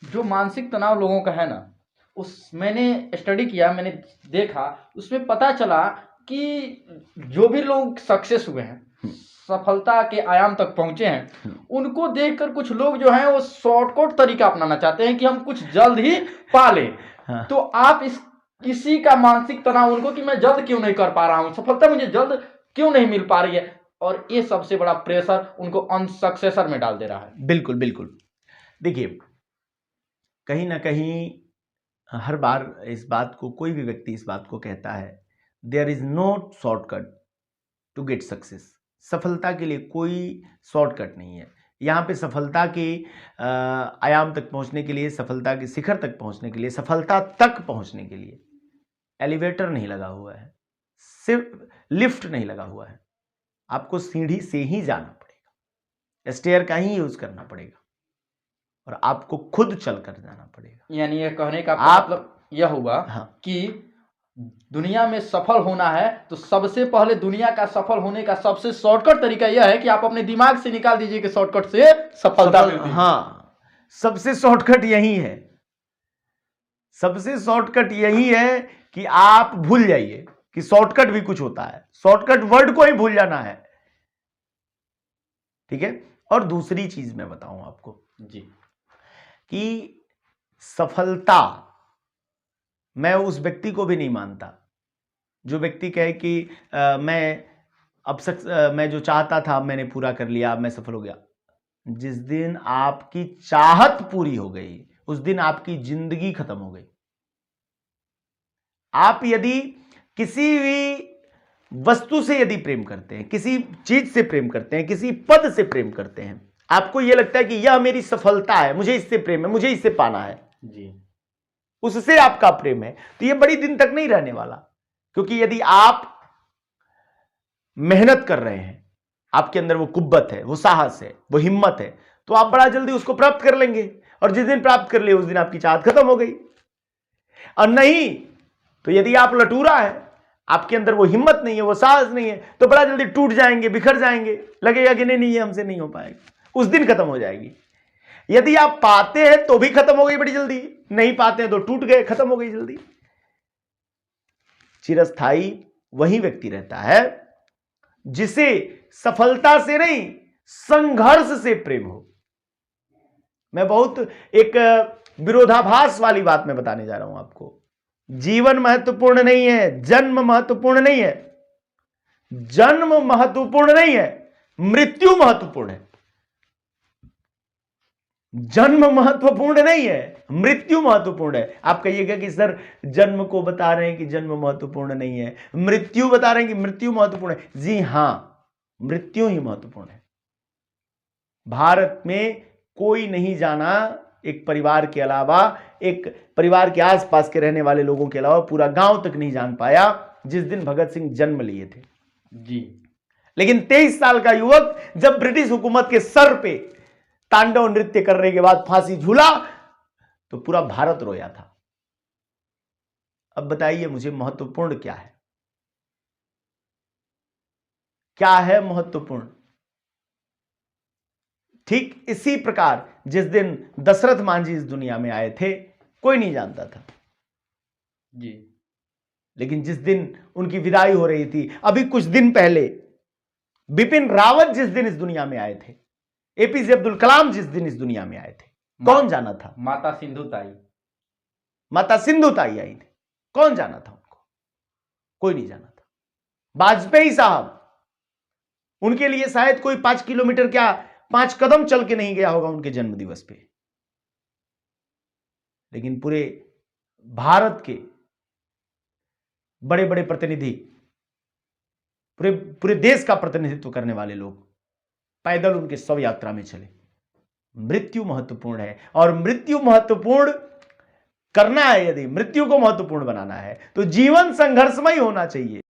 जो मानसिक तनाव लोगों का है ना, उस मैंने स्टडी किया, मैंने देखा, उसमें पता चला कि जो भी लोग सक्सेस हुए हैं, सफलता के आयाम तक पहुंचे हैं, उनको देखकर कुछ लोग जो हैं वो शॉर्टकट तरीका अपनाना चाहते हैं कि हम कुछ जल्द ही पा लें। हाँ। तो आप इस किसी का मानसिक तनाव उनको कि मैं जल्द क्यों नहीं कर पा रहा हूं, सफलता मुझे जल्द क्यों नहीं मिल पा रही है, और ये सबसे बड़ा प्रेशर उनको अनसक्सेसर में डाल दे रहा है। बिल्कुल बिल्कुल। देखिए, कहीं ना कहीं हर बार इस बात को कोई भी व्यक्ति इस बात को कहता है, there is no shortcut to get success. सफलता के लिए कोई शॉर्टकट नहीं है। यहाँ पे सफलता के आयाम तक पहुँचने के लिए, सफलता के शिखर तक पहुँचने के लिए, सफलता तक पहुँचने के लिए एलिवेटर नहीं लगा हुआ है, सिर्फ लिफ्ट नहीं लगा हुआ है। आपको सीढ़ी से ही जाना पड़ेगा, स्टेयर का ही यूज करना पड़ेगा, और आपको खुद चलकर जाना पड़ेगा। यानी ये कहने का आप मतलब यह हुआ हाँ, कि दुनिया में सफल होना है तो सबसे पहले दुनिया का सफल होने का सबसे शॉर्टकट तरीका यह है कि आप अपने दिमाग से निकाल दीजिए कि शॉर्टकट से सफलता मिलती है। हाँ, सबसे शॉर्टकट यही है। सबसे शॉर्टकट यही है कि आप भूल जाइए कि शॉर्टकट भी कुछ होता है। शॉर्टकट वर्ड को ही भूल जाना है, ठीक है। और दूसरी चीज मैं बताऊं आपको जी, कि सफलता, मैं उस व्यक्ति को भी नहीं मानता जो व्यक्ति कहे कि मैं जो चाहता था मैंने पूरा कर लिया, अब मैं सफल हो गया। जिस दिन आपकी चाहत पूरी हो गई, उस दिन आपकी जिंदगी खत्म हो गई। आप यदि किसी भी वस्तु से यदि प्रेम करते हैं, किसी चीज से प्रेम करते हैं, किसी पद से प्रेम करते हैं, आपको यह लगता है कि यह मेरी सफलता है, मुझे इससे प्रेम है, मुझे इससे पाना है, जी, उससे आपका प्रेम है, तो यह बड़ी दिन तक नहीं रहने वाला। क्योंकि यदि आप मेहनत कर रहे हैं, आपके अंदर वो कुव्वत है, वो साहस है, वो हिम्मत है, तो आप बड़ा जल्दी उसको प्राप्त कर लेंगे। और जिस दिन प्राप्त कर लिए उस दिन आपकी चाहत खत्म हो गई। और नहीं तो यदि आप लटूरा है, आपके अंदर वो हिम्मत नहीं है, वो साहस नहीं है, तो बड़ा जल्दी टूट जाएंगे, बिखर जाएंगे, लगेगा कि नहीं ये हमसे नहीं हो पाएगा, उस दिन खत्म हो जाएगी। यदि आप पाते हैं तो भी खत्म हो गई बड़ी जल्दी, नहीं पाते हैं तो टूट गए, खत्म हो गई जल्दी। चिरस्थाई वही व्यक्ति रहता है जिसे सफलता से नहीं, संघर्ष से प्रेम हो। मैं बहुत एक विरोधाभास वाली बात मैं बताने जा रहा हूं आपको। जीवन महत्वपूर्ण नहीं है, जन्म महत्वपूर्ण नहीं है, जन्म महत्वपूर्ण नहीं है, मृत्यु महत्वपूर्ण है। जन्म महत्वपूर्ण नहीं है, मृत्यु महत्वपूर्ण है। आप कहिएगा कि सर जन्म को बता रहे हैं कि जन्म महत्वपूर्ण नहीं है, मृत्यु बता रहे हैं कि मृत्यु महत्वपूर्ण है। जी हां, मृत्यु ही महत्वपूर्ण है। भारत में कोई नहीं जाना, एक परिवार के अलावा, एक परिवार के आसपास के रहने वाले लोगों के अलावा पूरा गांव तक नहीं जान पाया जिस दिन भगत सिंह जन्म लिए थे। जी, लेकिन 23 साल का युवक जब ब्रिटिश हुकूमत के सर पे तांडव नृत्य करने के बाद फांसी झूला तो पूरा भारत रोया था। अब बताइए मुझे महत्वपूर्ण क्या है? क्या है महत्वपूर्ण? ठीक इसी प्रकार जिस दिन दशरथ मांझी इस दुनिया में आए थे कोई नहीं जानता था जी, लेकिन जिस दिन उनकी विदाई हो रही थी, अभी कुछ दिन पहले बिपिन रावत जिस दिन इस दुनिया में आए थे, एपीजे अब्दुल कलाम जिस दिन इस दुनिया में आए थे, कौन जाना था? माता सिंधु ताई, माता सिंधु ताई आई थी, कौन जाना था उनको? कोई नहीं जाना था। वाजपेयी साहब, उनके लिए शायद कोई 5 किलोमीटर क्या 5 कदम चल के नहीं गया होगा उनके जन्म दिवस पे। लेकिन पूरे भारत के बड़े बड़े प्रतिनिधि, पूरे पूरे देश का प्रतिनिधित्व करने वाले लोग पैदल उनके शव यात्रा में चले। मृत्यु महत्वपूर्ण है, और मृत्यु महत्वपूर्ण करना है, यदि मृत्यु को महत्वपूर्ण बनाना है तो जीवन संघर्षमय होना चाहिए।